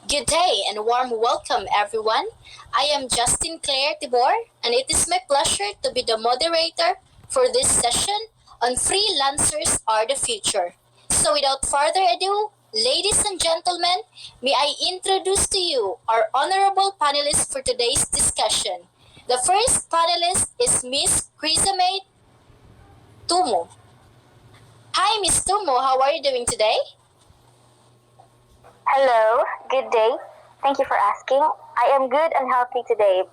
Good day and warm welcome, everyone. I am Justin Claire Tibor, and it is my pleasure to be the moderator for this session on Freelancers Are the Future. So, without further ado, ladies and gentlemen, may I introduce to you our honorable panelists for today's discussion. The first panelist is Miss Chrysamate Tumo. Hi, Miss Tumo, how are you doing today? Hello, good day. Thank you for asking. I am good and healthy today.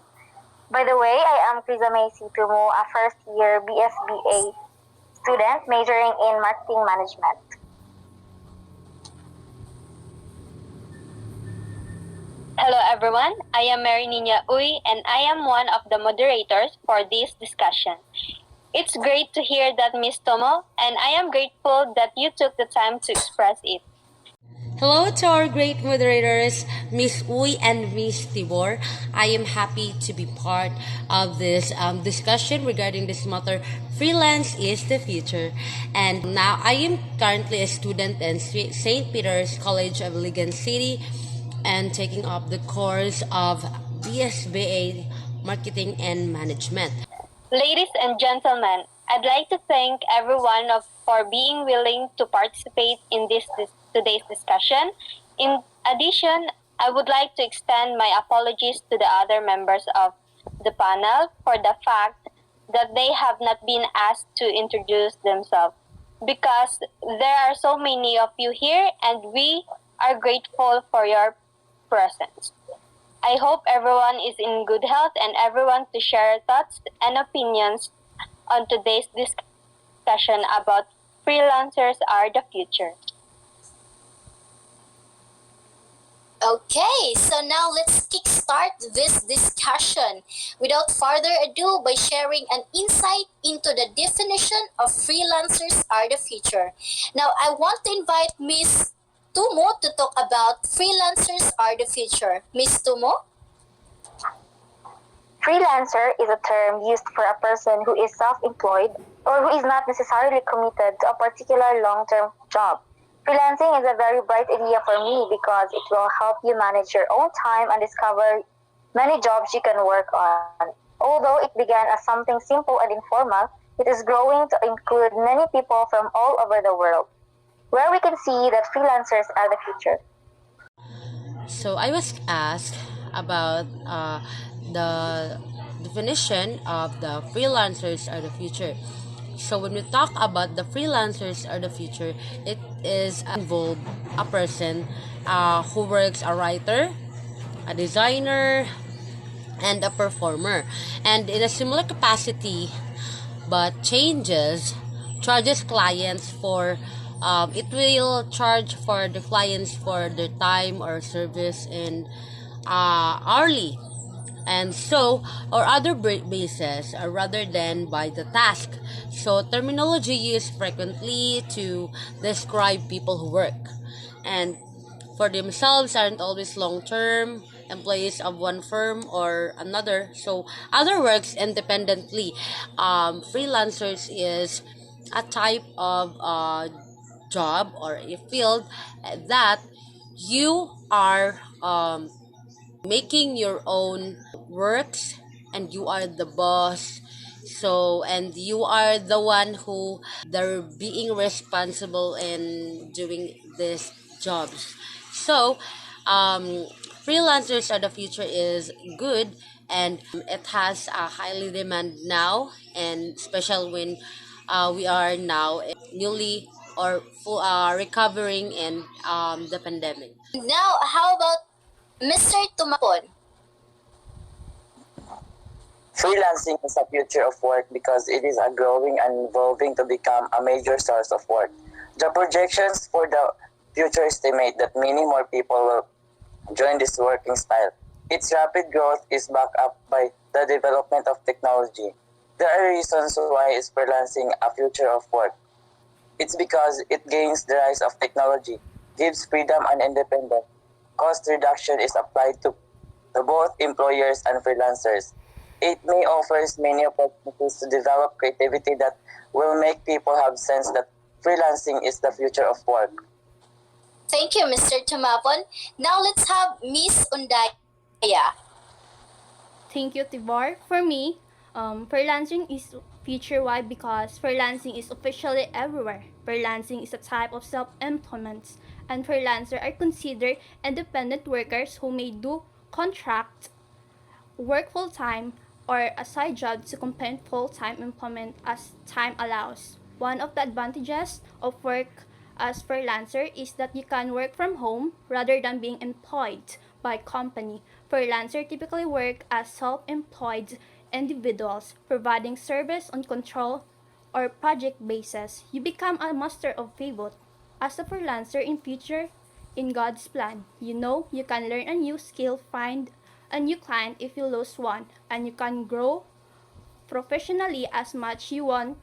By the way, I am Krizame Tumo, a first year BSBA student majoring in marketing management. Hello everyone, I am Mary Nina Uy and I am one of the moderators for this discussion. It's great to hear that Miss Tomo and I am grateful that you took the time to express it. Hello to our great moderators, Miss Uy and Miss Tibor. I am happy to be part of this discussion regarding this matter. Freelance is the future. And now I am currently a student in St. Peter's College of Ligan City and taking up the course of BSBA Marketing and Management. Ladies and gentlemen, I'd like to thank everyone for being willing to participate in today's discussion. In addition, I would like to extend my apologies to the other members of the panel for the fact that they have not been asked to introduce themselves because there are so many of you here and we are grateful for your presence. I hope everyone is in good health and everyone to share thoughts and opinions on today's discussion about freelancers are the future. Okay, so now let's kickstart this discussion without further ado by sharing an insight into the definition of freelancers are the future. Now, I want to invite Miss Tumo to talk about freelancers are the future. Miss Tumo? Freelancer is a term used for a person who is self-employed or who is not necessarily committed to a particular long-term job. Freelancing is a very bright idea for me because it will help you manage your own time and discover many jobs you can work on. Although it began as something simple and informal, it is growing to include many people from all over the world, where we can see that freelancers are the future. So I was asked about the definition of the freelancers are the future. So when we talk about the freelancers are the future, it is involve a person who works a writer, a designer, and a performer, and in a similar capacity, but charges clients for it will charge for the clients for their time or service in hourly and so or other basis rather than by the task. So terminology used frequently to describe people who work and for themselves aren't always long-term employees of one firm or another, so other works independently. Freelancers is a type of job or a field that you are making your own works and you are the boss, so and you are the one who they're being responsible in doing these jobs. So freelancers are the future is good, and it has a highly demand now, and special when we are now newly or recovering in the pandemic. Now, how about Mr. Tumapon? Freelancing is the future of work because it is a growing and evolving to become a major source of work. The projections for the future estimate that many more people will join this working style. Its rapid growth is backed up by the development of technology. There are reasons why is freelancing a future of work. It's because it gains the rise of technology, gives freedom and independence. Cost reduction is applied to both employers and freelancers. It may offers many opportunities to develop creativity that will make people have sense that freelancing is the future of work. Thank you, Mr. Tumapon. Now let's have Miss Undaya. Thank you, Tibor. For me, freelancing is future. Why? Because freelancing is officially everywhere. Freelancing is a type of self-employment, and freelancers are considered independent workers who may do contract work full-time or a side job to complement full-time employment as time allows. One of the advantages of work as freelancer is that you can work from home rather than being employed by company. Freelancer typically work as self-employed individuals providing service on control or project basis. You become a master of pivot. As a freelancer in future, in God's plan, you know you can learn a new skill, find a new client if you lose one, and you can grow professionally as much you want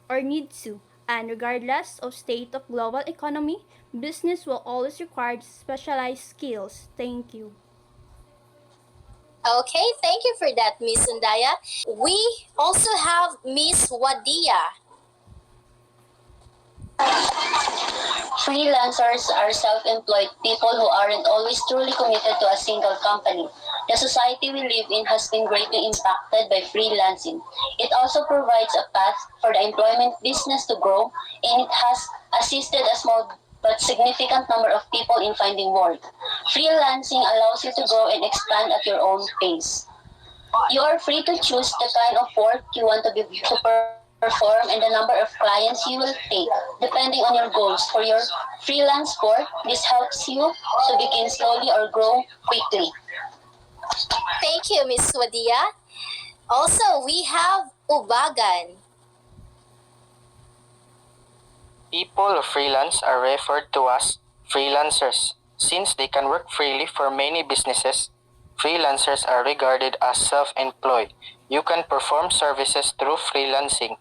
or need to. And regardless of state of global economy, business will always require specialized skills. Thank you. Okay, thank you for that, Miss Undaya. We also have Miss Wadia. Freelancers are self-employed people who aren't always truly committed to a single company. The society we live in has been greatly impacted by freelancing. It also provides a path for the employment business to grow, and it has assisted a small but significant number of people in finding work. Freelancing allows you to grow and expand at your own pace. You are free to choose the kind of work you want to perform and the number of clients you will take, depending on your goals. For your freelance work, this helps you to begin slowly or grow quickly. Thank you, Miss Wadia. Also, we have Ubagan. People who freelance are referred to as freelancers. Since they can work freely for many businesses, freelancers are regarded as self-employed. You can perform services through freelancing.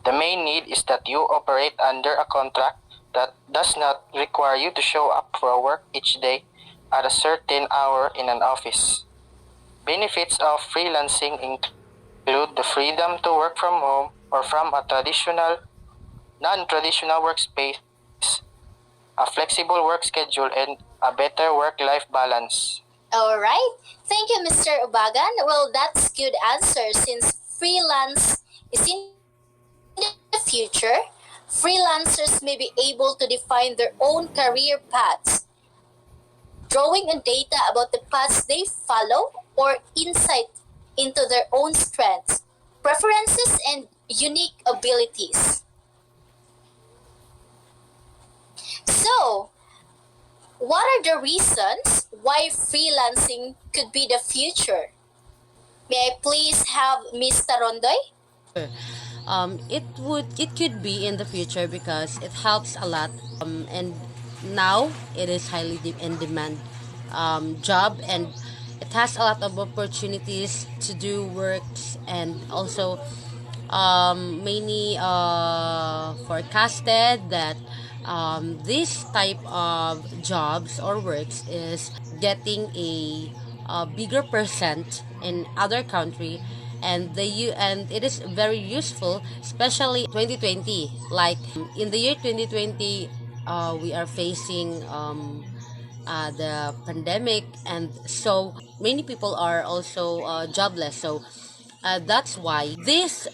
The main need is that you operate under a contract that does not require you to show up for work each day at a certain hour in an office. Benefits of freelancing include the freedom to work from home or from a non-traditional workspace, a flexible work schedule, and a better work-life balance. All right. Thank you, Mr. Ubagan. Well, that's good answer since freelance is in the future. Freelancers may be able to define their own career paths, drawing on data about the paths they follow or insight into their own strengths, preferences, and unique abilities. So, what are the reasons why freelancing could be the future? May I please have Miss Tarondoy? It could be in the future because it helps a lot, and now it is highly in demand job, and it has a lot of opportunities to do works, and also many forecasted that this type of jobs or works is getting a bigger percent in other country, and and it is very useful, especially 2020. Like in the year 2020, we are facing the pandemic, and so many people are also jobless. So that's why this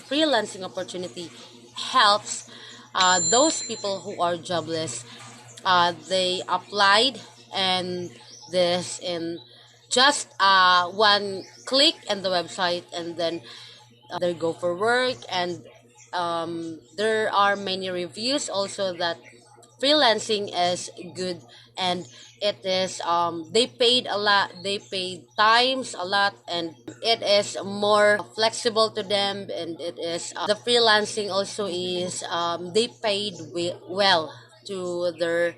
freelancing opportunity helps those people who are jobless. They applied, and this in just one click in the website, and then they go for work, and there are many reviews also that freelancing is good, and it is they paid a lot, they paid times a lot, and it is more flexible to them, and it is the freelancing also is they paid well to their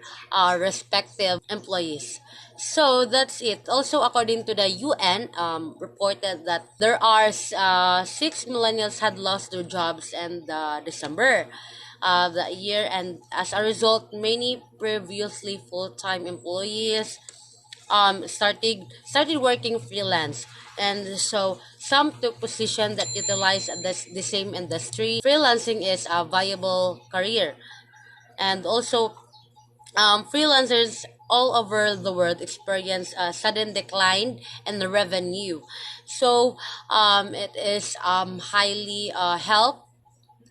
respective employees. So that's it. Also, according to the UN, reported that there are 6 millennials had lost their jobs in December the year, and as a result, many previously full-time employees started working freelance, and so some took position that utilize the same industry. Freelancing is a viable career, and also freelancers all over the world experience a sudden decline in the revenue. So it is highly help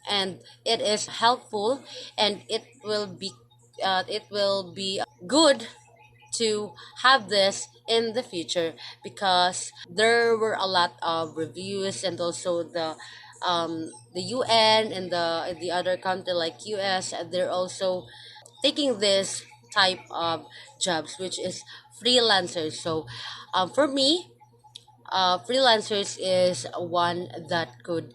and it is helpful, and it will be good to have this in the future, because there were a lot of reviews, and also the UN and the other country like US, they're also taking this type of jobs, which is freelancers. So for me, freelancers is one that could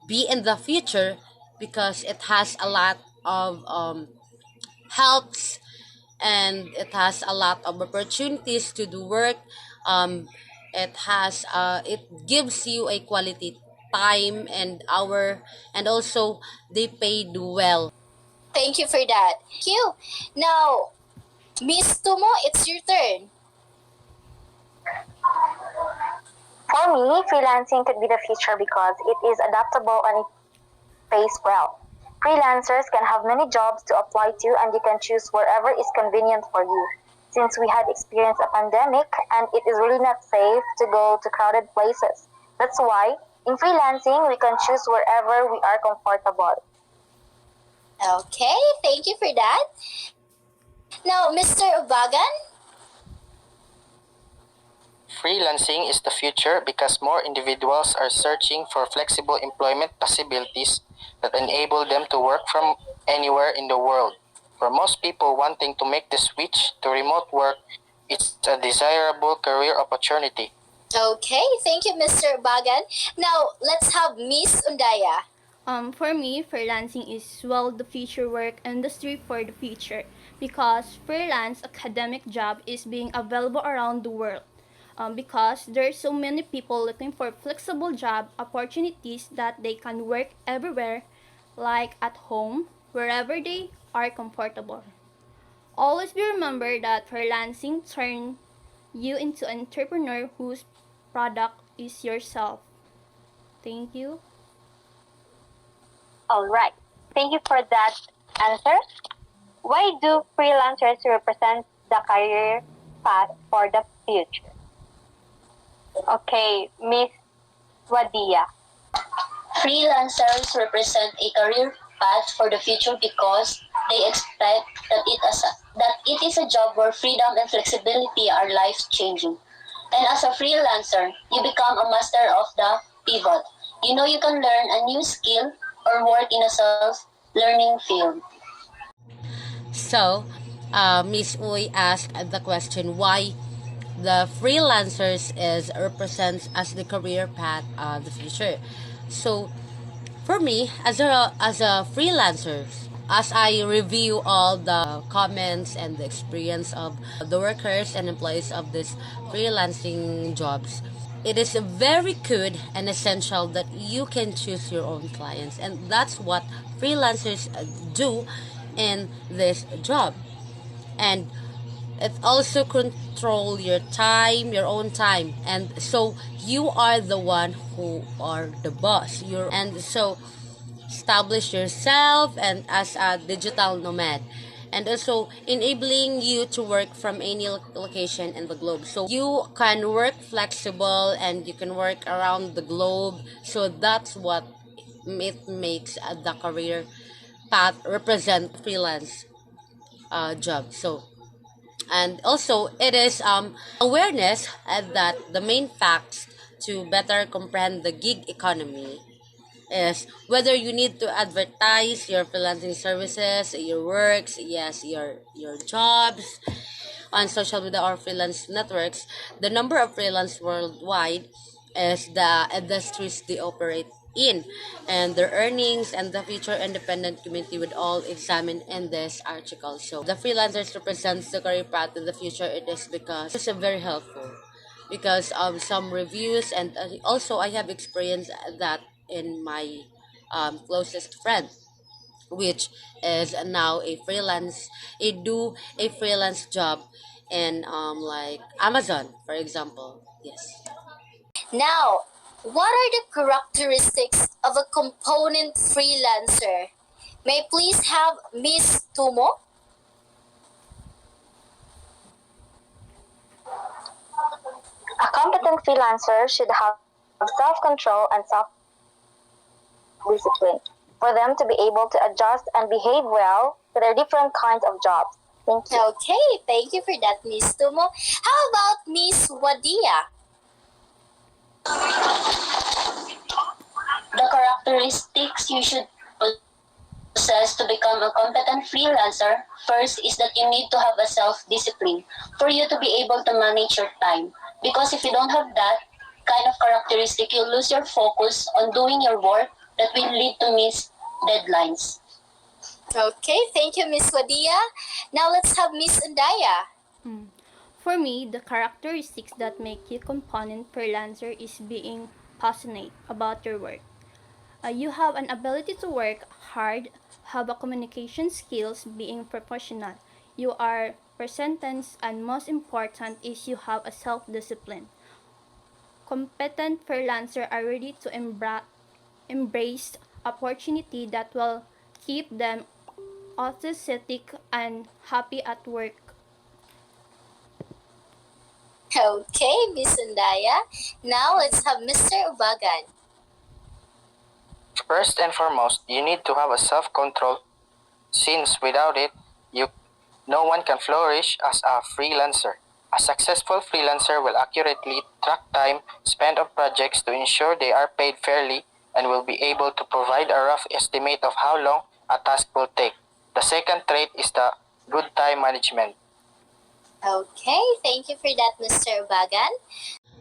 be in the future, because it has a lot of helps, and it has a lot of opportunities to do work. um, it gives you a quality time and hour, and also they paid well. Thank you for that. Thank you. Now, Miss Tumo, it's your turn. For me, freelancing could be the future because it is adaptable and it pays well. Freelancers can have many jobs to apply to and you can choose wherever is convenient for you. Since we had experienced a pandemic and it is really not safe to go to crowded places. That's why in freelancing we can choose wherever we are comfortable. Okay, thank you for that. Now, Mr. Ubagan, Freelancing is the future because more individuals are searching for flexible employment possibilities that enable them to work from anywhere in the world. For most people wanting to make the switch to remote work, it's a desirable career opportunity. okay, thank you, Mr. Ubagan. Now, let's have Miss Undaya. For me, freelancing is the future work industry for the future because freelance academic job is being available around the world. Because there's so many people looking for flexible job opportunities that they can work everywhere, like at home, wherever they are comfortable. Always be remember that freelancing turn you into an entrepreneur whose product is yourself. Thank you. All right. Thank you for that answer. Why do freelancers represent the career path for the future? Okay, Miss Wadia. Freelancers represent a career path for the future because they expect that it is a job where freedom and flexibility are life-changing. And as a freelancer, you become a master of the pivot. You know you can learn a new skill or work in a self-learning field. So Miss Uy asked the question why the freelancers is represents as the career path of the future. So for me, as a freelancer, as I review all the comments and the experience of the workers and employees of this freelancing jobs, it is very good and essential that you can choose your own clients, and that's what freelancers do in this job. And it also control your time, your own time, and so you are the one who are the boss. And so establish yourself and as a digital nomad, and also enabling you to work from any location in the globe, so you can work flexible and you can work around the globe. So that's what it makes the career path represent freelance job. So and also it is awareness that the main facts to better comprehend the gig economy is whether you need to advertise your freelancing services, your works, yes, your jobs on social media or freelance networks. The number of freelance worldwide is the industries they operate in, and their earnings and the future independent community would all examine in this article. So the freelancers represents the career path in the future. It is because it's very helpful because of some reviews, and also I have experienced that in my closest friend, which is now a freelance job in like Amazon, for example. Yes. Now, what are the characteristics of a component freelancer? May I please have Miss Tumo? freelancers should have self-control and self-discipline for them to be able to adjust and behave well to their different kinds of jobs. Thank you. Okay, thank you for that, Miss Tumo. How about Miss Wadia? The characteristics you should possess to become a competent freelancer, first is that you need to have a self-discipline for you to be able to manage your time. Because if you don't have that kind of characteristic, you'll lose your focus on doing your work that will lead to missed deadlines. Okay, thank you, Miss Wadia. Now let's have Miss Andaya. For me, the characteristics that make you component freelancer is being passionate about your work. You have an ability to work hard, have a communication skills, being professional. You are persistence, and most important is you have a self-discipline. Competent freelancer are ready to embrace opportunity that will keep them enthusiastic and happy at work. Okay, Miss Andaya. Now let's have Mr. Ubagan. First and foremost, you need to have a self-control since without it, no one can flourish as a freelancer. A successful freelancer will accurately track time spent on projects to ensure they are paid fairly and will be able to provide a rough estimate of how long a task will take. The second trait is the good time management. Okay, thank you for that, Mr. Ubagan.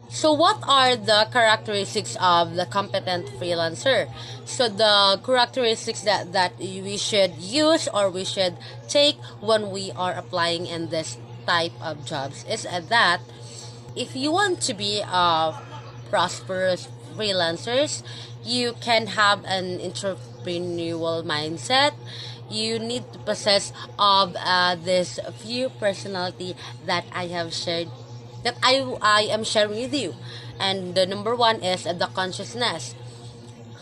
So, what are the characteristics of the competent freelancer? So, the characteristics that we should use or we should take when we are applying in this type of jobs is that if you want to be a prosperous freelancers, you can have an entrepreneurial mindset. You need to possess of this few personality that I have shared that I am sharing with you. And the number one is the consciousness.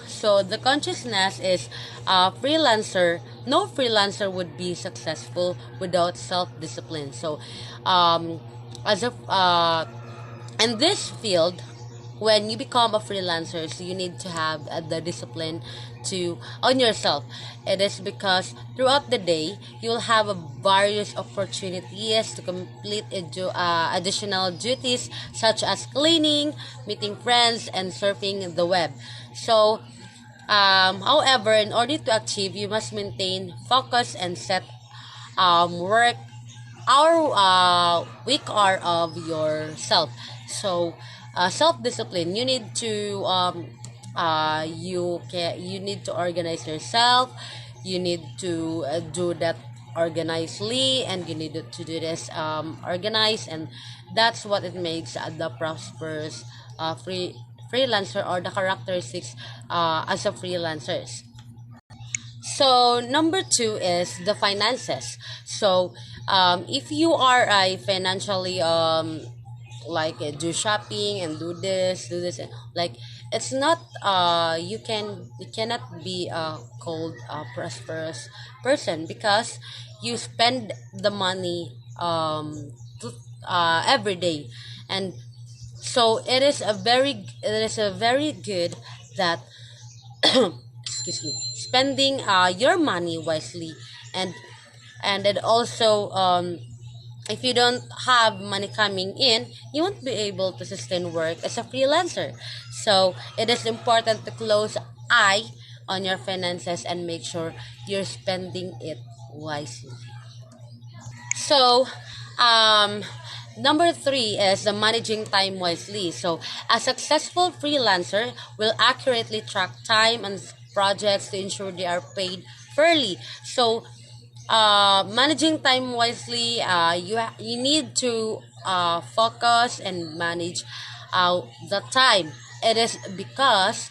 So the consciousness is freelancer. No freelancer would be successful without self-discipline. So as a in this field, when you become a freelancer, so you need to have the discipline to on yourself. It is because throughout the day you will have various opportunities to complete additional duties such as cleaning, meeting friends, and surfing the web. So however, in order to achieve, you must maintain focus and set work our weak hour of yourself. So self-discipline, you need to you need to organize yourself. You need to do that organizedly, and you need to do this organized, and that's what it makes the prosperous freelancer or the characteristics as a freelancers. So number two is the finances. So if you are a financially do shopping and do this, and like it's not you cannot be a cold prosperous person because you spend the money every day, and so it is a very good that excuse me, spending your money wisely, and it also if you don't have money coming in, you won't be able to sustain work as a freelancer. So it is important to close eye on your finances and make sure you're spending it wisely. So, number three is the managing time wisely. So, a successful freelancer will accurately track time and projects to ensure they are paid fairly. So, managing time wisely, you need to focus and manage the time. It is because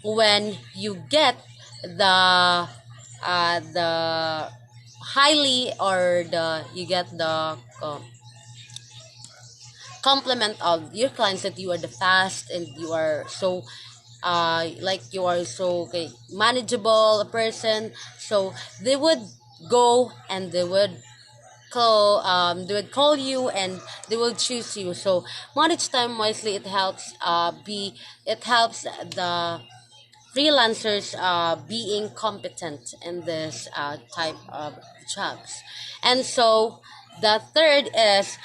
when you get the highly or the you get the compliment of your clients that you are the fast and you are so you are so okay, manageable person, so they would go and they would they would call you and they will choose you. So manage time wisely. It helps the freelancers being competent in this type of jobs. And so the third is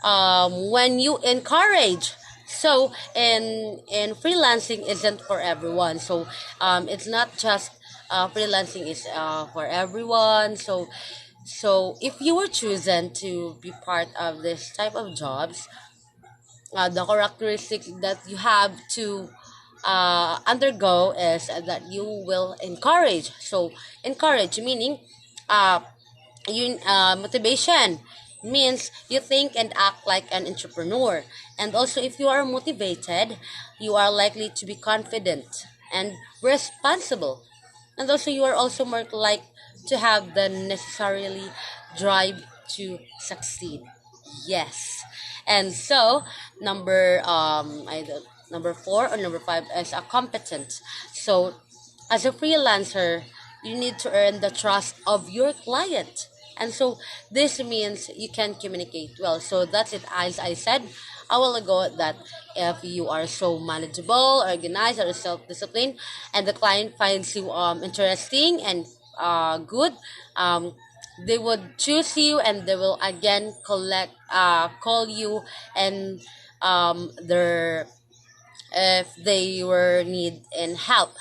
when you encourage. So in freelancing isn't for everyone. So it's not just freelancing is for everyone. So if you were chosen to be part of this type of jobs, the characteristics that you have to undergo is that you will encourage. So encourage meaning uh, motivation means you think and act like an entrepreneur. And also, if you are motivated, you are likely to be confident and responsible. And also, you are also more like to have the necessarily drive to succeed. Yes. And so, number 4 or number 5 is a competent. So, as a freelancer, you need to earn the trust of your client. And so this means you can communicate well. So that's it. As I said a while ago, that if you are so manageable, organized, or self-disciplined, and the client finds you interesting and good, um, they would choose you and they will again call you and their if they were need in help.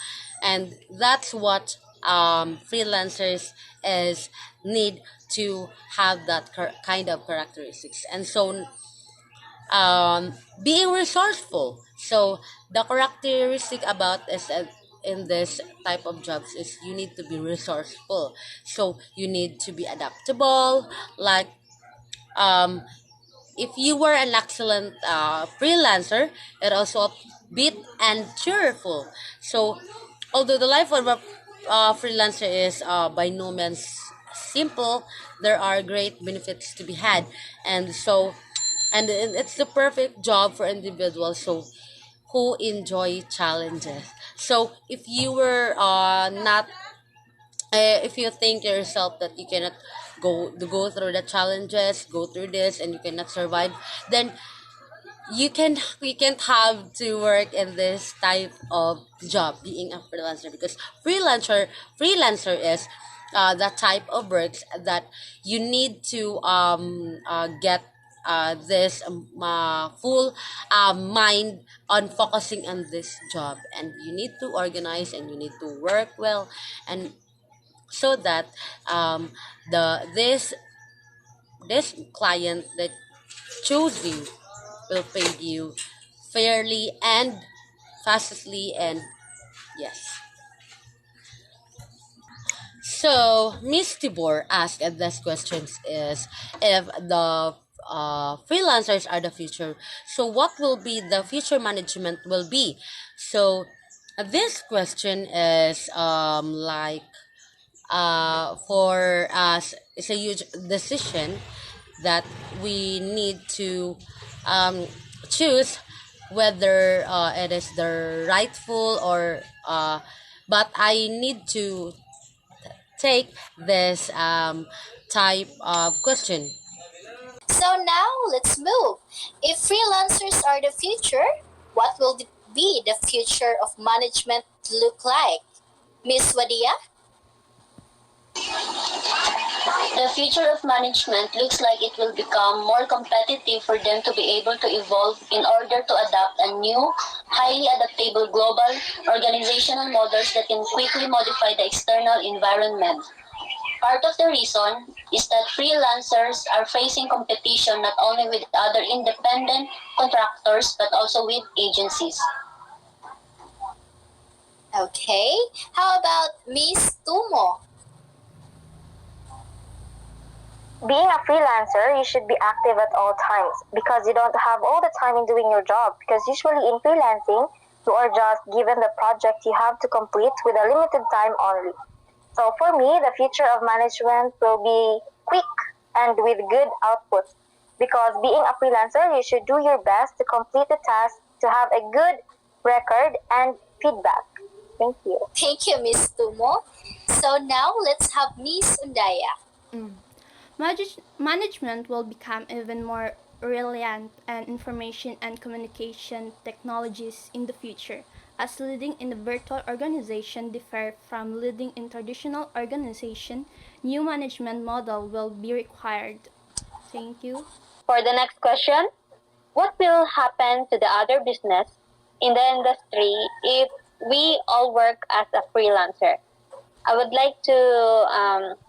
And that's what freelancers is need to have that kind of characteristics. And so being resourceful. So the characteristic about is in this type of jobs is you need to be resourceful. So you need to be adaptable, like um if you were an excellent freelancer, it also upbeat and cheerful. So, although the life of a freelancer is by no means simple, there are great benefits to be had, and so, and it's the perfect job for individuals who enjoy challenges. So, if you were not if you think yourself that you cannot go through the challenges, go through this, and you cannot survive, then you can't have to work in this type of job, being a freelancer, because freelancer is the type of works that you need to get this full mind on focusing on this job, and you need to organize and you need to work well, and so that um, the this client that chose you will pay you fairly and fastly. And yes, so Miss Tibor asked this questions is if the freelancers are the future, so what will be the future management will be. So this question is for us, it's a huge decision that we need to um, choose whether it is the rightful or but I need to take this type of question. So now let's move. If freelancers are the future, what will be the future of management look like? Miss Wadia? The future of management looks like it will become more competitive for them to be able to evolve in order to adapt a new, highly adaptable global organizational models that can quickly modify the external environment. Part of the reason is that freelancers are facing competition not only with other independent contractors but also with agencies. Okay. How about Miss Tumo? Being a freelancer, you should be active at all times because you don't have all the time in doing your job. Because usually in freelancing, you are just given the project you have to complete with a limited time only. So for me, the future of management will be quick and with good output. Because being a freelancer, you should do your best to complete the task to have a good record and feedback. Thank you. Thank you, Miss Tumo. So now let's have Miss Undaya. Management will become even more reliant on information and communication technologies in the future, as leading in a virtual organization differ from leading in traditional organization. New management model will be required. Thank you. For the next question, what will happen to the other business in the industry if we all work as a freelancer? I would like to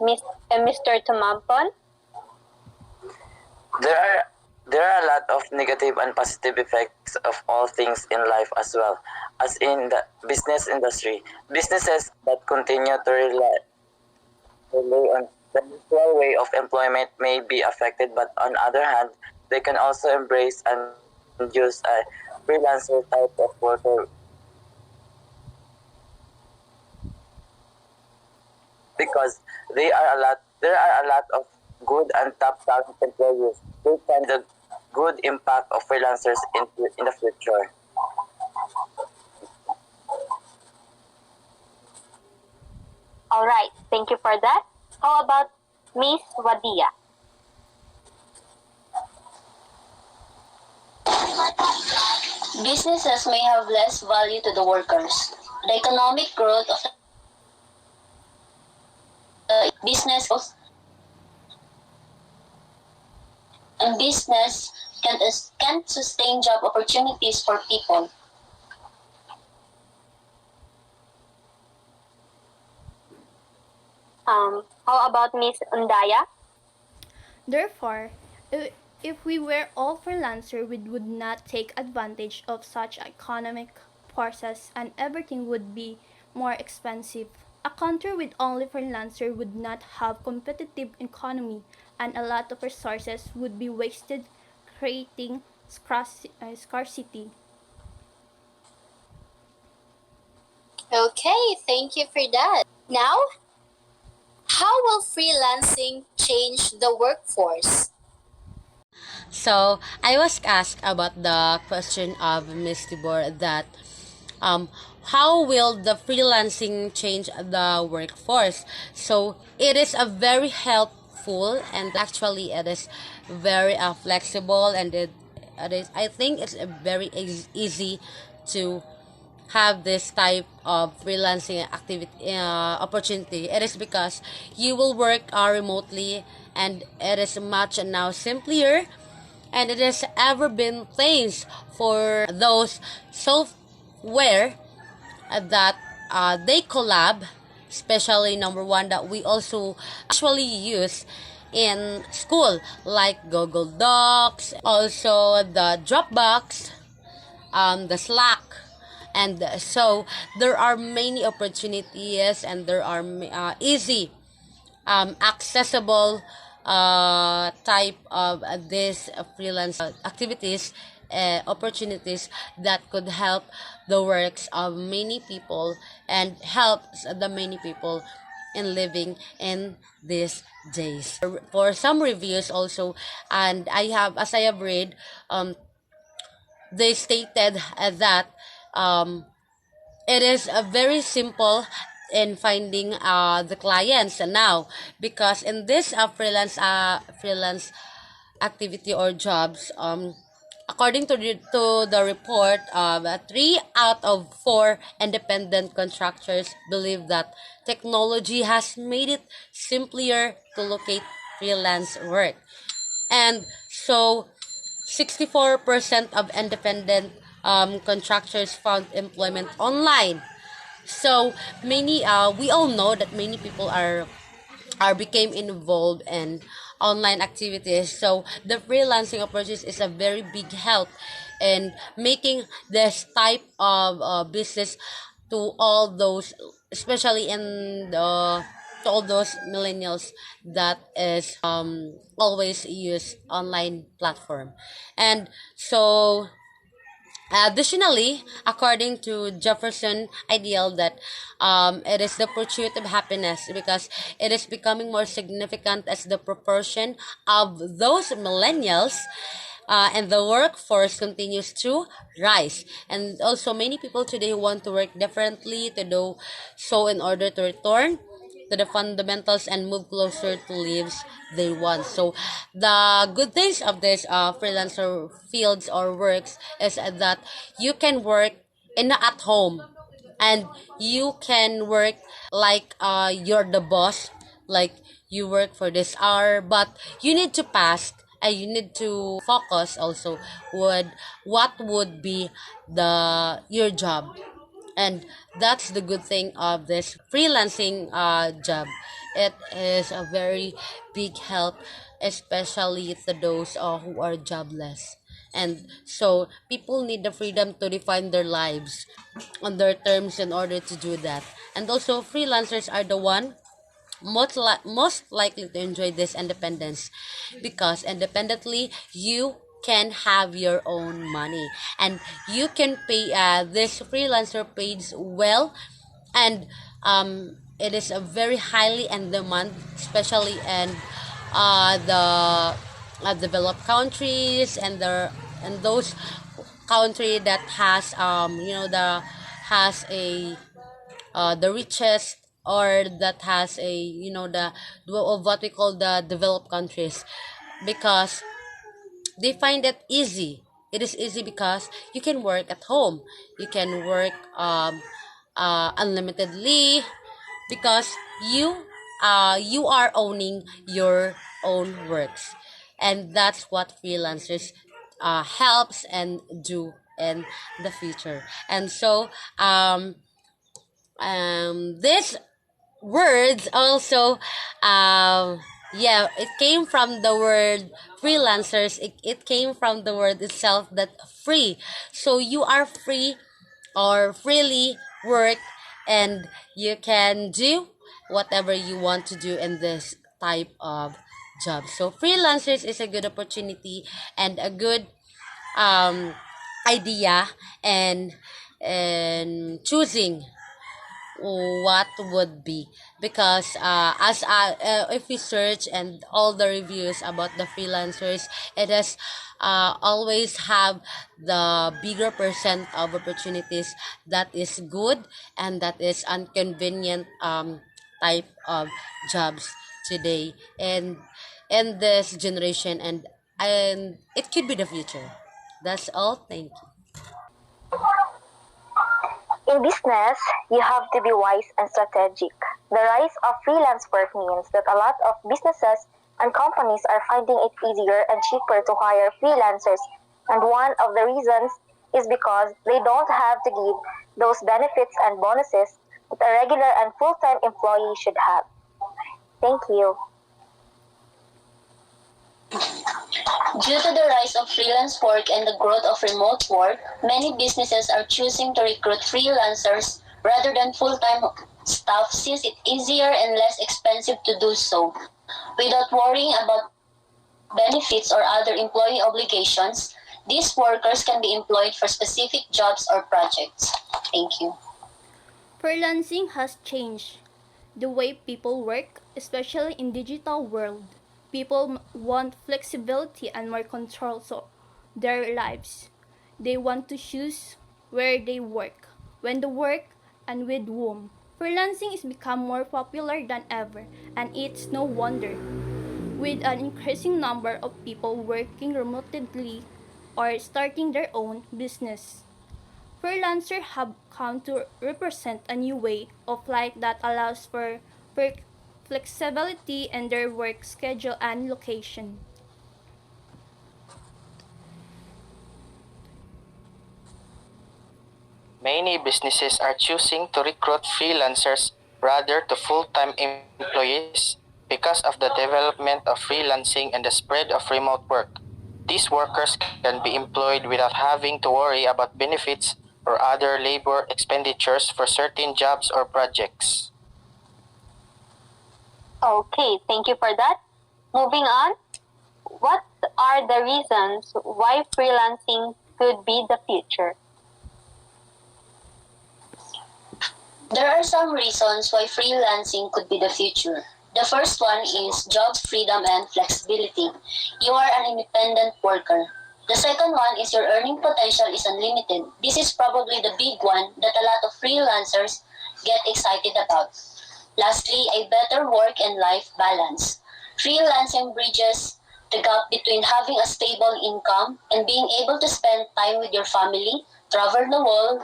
Mr. Tumampon. There are there are a lot of negative and positive effects of all things in life as well as in the business industry. Businesses that continue to rely on the usual way of employment may be affected, but on the other hand, they can also embrace and use a freelancer type of worker because there are a lot of good and top talent employees who can the good impact of freelancers in the future. All right, thank you for that. How about Miss Wadia? Businesses may have less value to the workers. The economic growth of the business and business can sustain job opportunities for people. How about Miss Undaya? Therefore, if we were all freelancers, we would not take advantage of such economic forces and everything would be more expensive. A country with only freelancers would not have competitive economy and a lot of resources would be wasted creating scarcity. Okay, thank you for that. Now, how will freelancing change the workforce? So I was asked about the question of Miss Tibor that um, how will the freelancing change the workforce? So it is a very helpful and actually it is very flexible and it is I think it's a very easy to have this type of freelancing activity opportunity. It is because you will work remotely and it is much now simpler and it has ever been thanks for those software that they collab, especially number one that we also actually use in school like Google Docs, also the Dropbox, the Slack. And so there are many opportunities and there are easy accessible type of this freelance activities opportunities that could help the works of many people and helps the many people in living in these days. For some reviews also, and I have as I have read, they stated that um, it is very simple in finding the clients now because in this freelance activity or jobs according to the report of 3 out of 4 independent contractors believe that technology has made it simpler to locate freelance work, and so 64% of independent contractors found employment online. So many we all know that many people are became involved in online activities. So the freelancing opportunities is a very big help in making this type of business to all those, especially in the to all those millennials that is always use online platform. And so additionally, according to Jefferson ideal that it is the pursuit of happiness because it is becoming more significant as the proportion of those millennials and the workforce continues to rise. And also many people today want to work differently to do so in order to return to the fundamentals and move closer to lives they want. So the good things of this freelancer fields or works is that you can work at home, and you can work like you're the boss, like you work for this hour, but you need to pass and you need to focus also with what would be the your job. And that's the good thing of this freelancing job. It is a very big help, especially to those who are jobless. And so people need the freedom to define their lives on their terms in order to do that. And also freelancers are the one most likely to enjoy this independence, because independently you can have your own money, and you can pay this freelancer pays well. And it is a very highly in demand, especially in the developed countries, and those country that has the has a the richest, or that has a the of what we call the developed countries, because they find it easy. It is easy because you can work at home, you can work unlimitedly, because you are owning your own works. And that's what freelancers helps and do in the future. And so this words also, yeah, it came from the word freelancers. It came from the word itself, that free. So you are free or freely work, and you can do whatever you want to do in this type of job. So freelancers is a good opportunity and a good um idea, and choosing what would be, because as if we search and all the reviews about the freelancers, it is always have the bigger percent of opportunities that is good, and that is inconvenient type of jobs today, and in this generation, and it could be the future. That's all. Thank you. In business, you have to be wise and strategic. The rise of freelance work means that a lot of businesses and companies are finding it easier and cheaper to hire freelancers, and one of the reasons is because they don't have to give those benefits and bonuses that a regular and full-time employee should have. Thank you. Due to the rise of freelance work and the growth of remote work, many businesses are choosing to recruit freelancers rather than full-time staff, since it's easier and less expensive to do so. Without worrying about benefits or other employee obligations, these workers can be employed for specific jobs or projects. Thank you. Freelancing has changed the way people work, especially in digital world. People want flexibility and more control so their lives. They want to choose where they work, when to work, and with whom. Freelancing has become more popular than ever, and it's no wonder. With an increasing number of people working remotely or starting their own business, freelancers have come to represent a new way of life that allows for flexibility in their work schedule and location. Many businesses are choosing to recruit freelancers rather to full-time employees because of the development of freelancing and the spread of remote work. These workers can be employed without having to worry about benefits or other labor expenditures for certain jobs or projects. Okay, thank you for that. Moving on, what are the reasons why freelancing could be the future? There are some reasons why freelancing could be the future. The first one is job freedom and flexibility. You are an independent worker. The second one is your earning potential is unlimited. This is probably the big one that a lot of freelancers get excited about. Lastly, a better work and life balance. Freelancing bridges the gap between having a stable income and being able to spend time with your family, travel the world,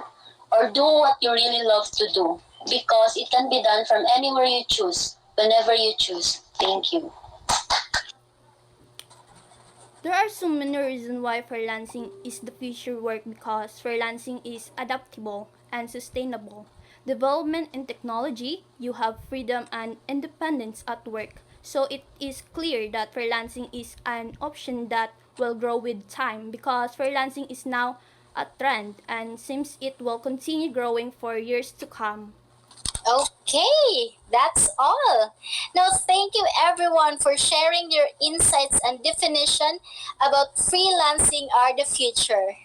or do what you really love to do because it can be done from anywhere you choose, whenever you choose. Thank you. There are so many reasons why freelancing is the future work because freelancing is adaptable and sustainable. Development in technology, you have freedom and independence at work. So it is clear that freelancing is an option that will grow with time because freelancing is now a trend and seems it will continue growing for years to come. Okay, that's all. Now, thank you everyone for sharing your insights and definition about freelancing are the future.